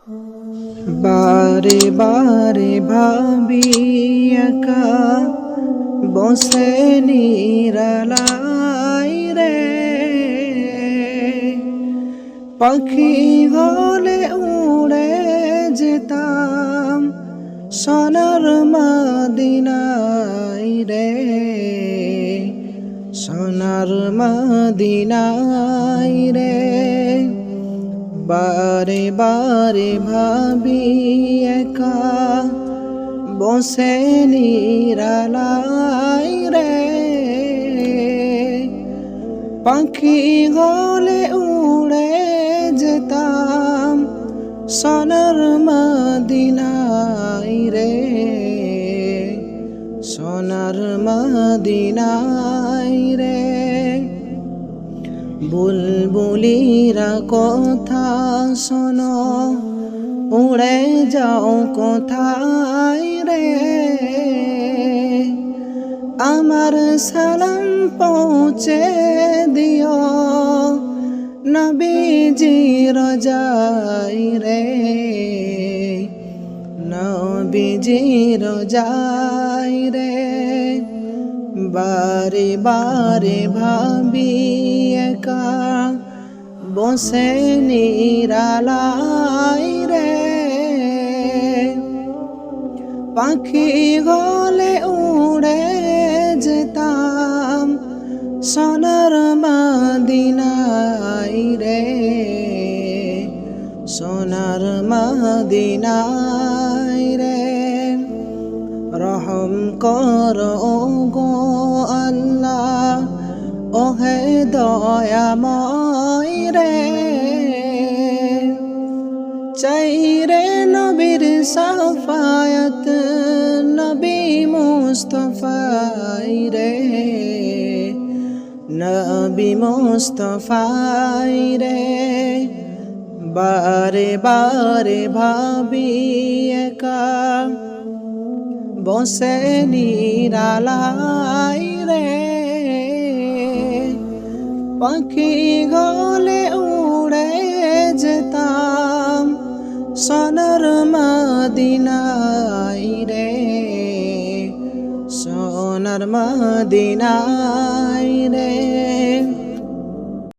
বারে বারে ভাবি একা বসে নিরালাই রে, পাখি হলে উড়ে যেতাম সোনার মদিনায় রে, সোনার মদিনায় রে। বারে বারে ভাবি একা বসে নিরালাই রে, পাখি হলে উড়ে যেতাম সোনার মদিনায় রে, সোনার মদিনায় রে। বুলবুলিরা কথা শোনো, উড়ে যাও কোথায় রে, আমার সালাম পৌঁছে দিও নবীজি রোজাই রে, নবীজি রোজাই রে। বারে বারে ভাবি একা বসে নিরালাই রে, পাখি হলে উড়ে যেতাম সোনার মদিনায় রে, সোনার মদিনায় রে। রহম করো গো আল্লাহ ওহে দয়াময় রে, চাই রে নবীর সাফায়াত নবী মুস্তফাই রে, নবী মুস্তফাই রে। বারে বারে ভাবি একা বসে নিরালাই রে, পাখি গলে উড়ে যেতাম সোনার মদিনায় রে, সোনার মদিনায় রে।